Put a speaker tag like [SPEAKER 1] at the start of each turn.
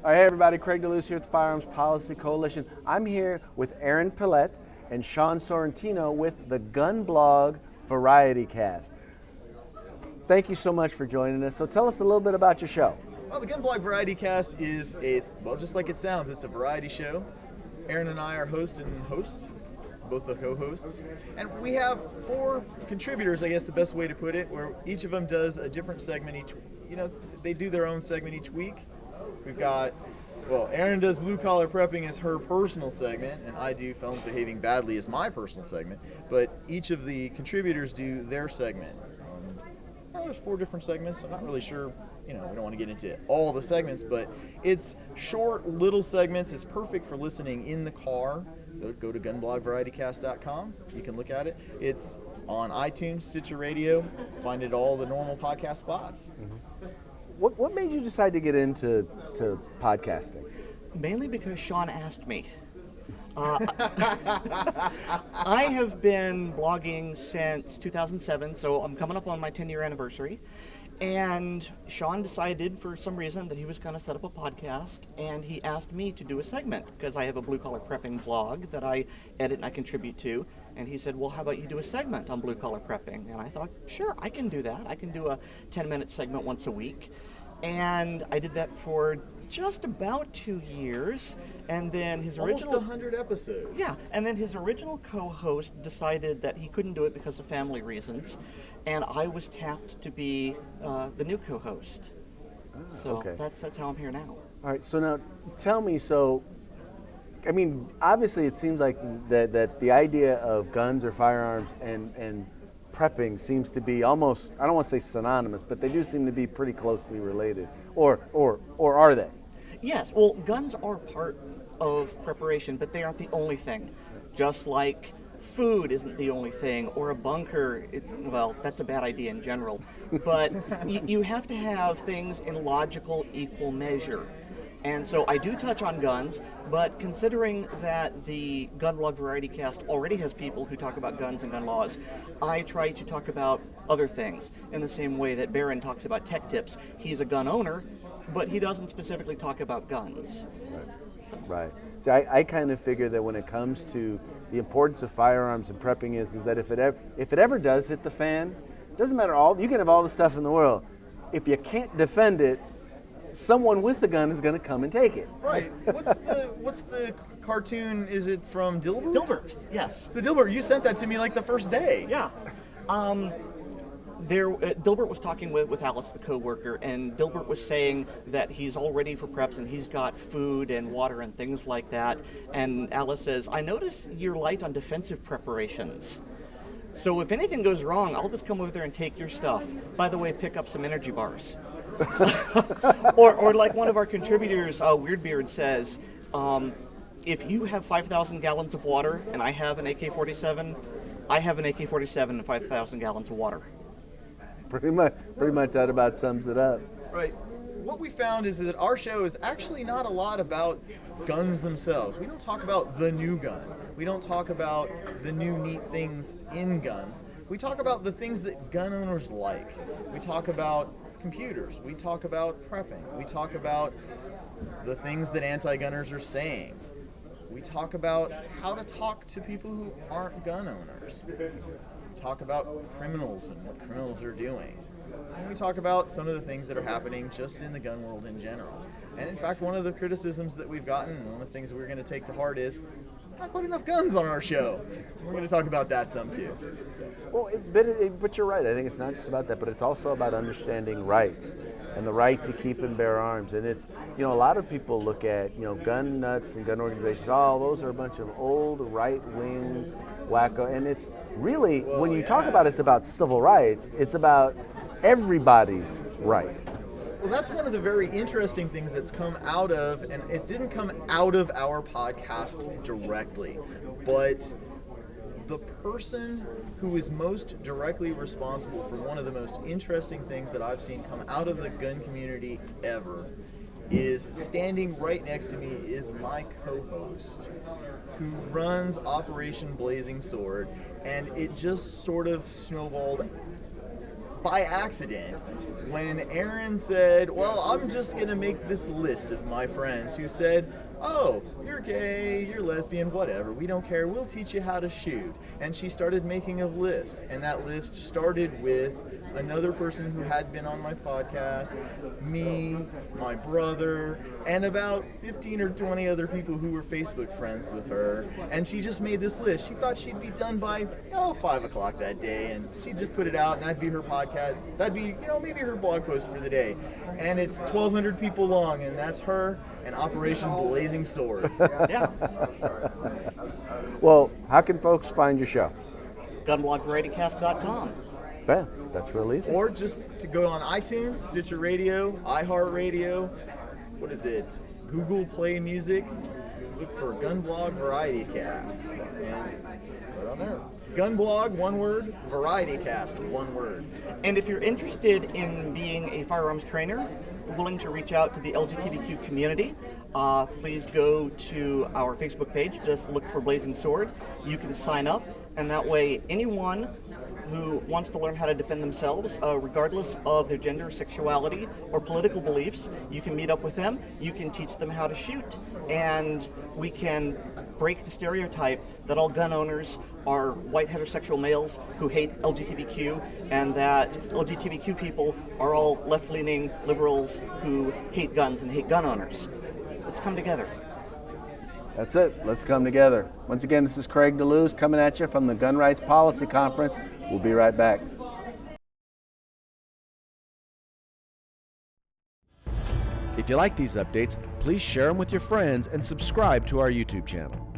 [SPEAKER 1] All right, hey everybody, Craig DeLuce here with the Firearms Policy Coalition. I'm here with Erin Palette and Sean Sorrentino with the Gun Blog Variety Cast. Thank you so much for joining us. So tell us a little bit about your show.
[SPEAKER 2] Well, the Gun Blog Variety Cast is just like it sounds, it's a variety show. Erin and I are host, both the co-hosts. And we have 4 contributors, I guess the best way to put it, where each of them does a different segment they do their own segment each week. We've got, Erin does blue collar prepping as her personal segment, and I do felons behaving badly as my personal segment. But each of the contributors do their segment. There's 4 different segments. I'm not really sure. We don't want to get into all the segments, but it's short, little segments. It's perfect for listening in the car. So go to gunblogvarietycast.com. You can look at it. It's on iTunes, Stitcher Radio. Find it all the normal podcast spots.
[SPEAKER 1] Mm-hmm. What made you decide to get into podcasting?
[SPEAKER 3] Mainly because Sean asked me. I have been blogging since 2007, so I'm coming up on my 10-year anniversary. And Sean decided for some reason that he was going to set up a podcast, and he asked me to do a segment because I have a blue-collar prepping blog that I edit and I contribute to. And he said, well, how about you do a segment on blue-collar prepping? And I thought, sure, I can do that. I can do a 10-minute segment once a week. And I did that for just about 2 years, and then his original...
[SPEAKER 2] Almost 100 episodes.
[SPEAKER 3] Yeah, and then his original co-host decided that he couldn't do it because of family reasons, and I was tapped to be the new co-host.
[SPEAKER 1] Okay.
[SPEAKER 3] That's how I'm here now.
[SPEAKER 1] All right, so now tell me, obviously it seems like that the idea of guns or firearms and prepping seems to be almost, I don't want to say synonymous, but they do seem to be pretty closely related. Or are they?
[SPEAKER 3] Yes, well, guns are part of preparation, but they aren't the only thing. Just like food isn't the only thing, or a bunker, that's a bad idea in general. But you have to have things in logical equal measure. And so I do touch on guns, but considering that the Gun Blog Variety Cast already has people who talk about guns and gun laws, I try to talk about other things in the same way that Barron talks about tech tips. He's a gun owner, but he doesn't specifically talk about guns.
[SPEAKER 1] Right. See, I kind of figure that when it comes to the importance of firearms and prepping is that if it ever does hit the fan, it doesn't matter, you can have all the stuff in the world. If you can't defend it, someone with the gun is going to come and take it.
[SPEAKER 2] Right. What's the cartoon? Is it from Dilbert?
[SPEAKER 3] Dilbert, yes.
[SPEAKER 2] The Dilbert. You sent that to me like the first day.
[SPEAKER 3] Yeah. Dilbert was talking with Alice, the co-worker, and Dilbert was saying that he's all ready for preps and he's got food and water and things like that. And Alice says, I notice you're light on defensive preparations. So if anything goes wrong, I'll just come over there and take your stuff. By the way, pick up some energy bars. or like one of our contributors, Weirdbeard, says, if you have 5,000 gallons of water and I have an AK-47, I have an AK-47 and 5,000 gallons of water.
[SPEAKER 1] Pretty much that about sums it up.
[SPEAKER 2] Right. What we found is that our show is actually not a lot about guns themselves. We don't talk about the new gun. We don't talk about the new neat things in guns. We talk about the things that gun owners like. We talk about computers. We talk about prepping. We talk about the things that anti-gunners are saying. We talk about how to talk to people who aren't gun owners. We talk about criminals and what criminals are doing. And we talk about some of the things that are happening just in the gun world in general. And in fact, one of the criticisms that we've gotten, and one of the things that we're going to take to heart is, not quite enough guns on our show. We're going to talk about that some too.
[SPEAKER 1] Well, but you're right. I think it's not just about that, but it's also about understanding rights and the right to keep and bear arms. And it's, a lot of people look at, gun nuts and gun organizations. Oh, those are a bunch of old right-wing wacko. And it's really, when you talk about it's about civil rights, it's about everybody's right.
[SPEAKER 2] Well, that's one of the very interesting things that's come out of, and it didn't come out of our podcast directly, but the person who is most directly responsible for one of the most interesting things that I've seen come out of the gun community ever is standing right next to me is my co-host, who runs Operation Blazing Sword, and it just sort of snowballed by accident when Erin said, well, I'm just going to make this list of my friends who said, oh, you're gay, you're lesbian, whatever, we don't care, we'll teach you how to shoot. And she started making a list, and that list started with another person who had been on my podcast, me, my brother, and about 15 or 20 other people who were Facebook friends with her. And she just made this list. She thought she'd be done by 5 o'clock that day, and she just put it out, and that'd be her podcast. That'd be, maybe her blog post for the day. And it's 1,200 people long, and that's her and Operation Blazing Sword.
[SPEAKER 3] Yeah.
[SPEAKER 1] Well, how can folks find your show?
[SPEAKER 3] Gunblogvarietycast.com.
[SPEAKER 1] Bam, that's real easy.
[SPEAKER 2] Or just to go on iTunes, Stitcher Radio, iHeartRadio, what is it? Google Play Music. Look for Gunblog Variety Cast. And right on there. Gunblog, one word, Variety Cast, one word.
[SPEAKER 3] And if you're interested in being a firearms trainer, willing to reach out to the LGBTQ community, please go to our Facebook page. Just look for Blazing Sword. You can sign up, and that way anyone who wants to learn how to defend themselves, regardless of their gender, sexuality, or political beliefs, you can meet up with them, you can teach them how to shoot, and we can break the stereotype that all gun owners are white heterosexual males who hate LGBTQ, and that LGBTQ people are all left-leaning liberals who hate guns and hate gun owners. Let's come together.
[SPEAKER 1] That's it. Let's come together. Once again, this is Craig DeLuz coming at you from the Gun Rights Policy Conference. We'll be right back. If you like these updates, please share them with your friends and subscribe to our YouTube channel.